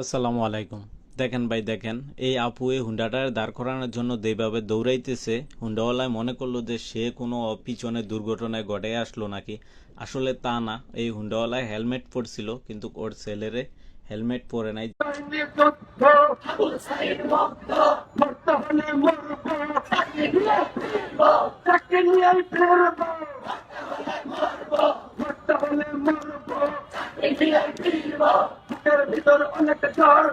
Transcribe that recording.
আসসালামু আলাইকুম। দেখেন ভাই, দেখেন এই আপু এই হুন্ডাটার দাঁড় করানোর জন্য যেভাবে দৌড়াইতেছে, হুন্ডাওয়ালায় মনে করলো যে সে কোনো পিছনে দুর্ঘটনায় ঘটে আসলো নাকি। আসলে তা না, এই হুন্ডাওয়ালায় হেলমেট পরছিল কিন্তু ওর ছেলেরে হেলমেট পরে নাই। ভিতর অনেক ঝড়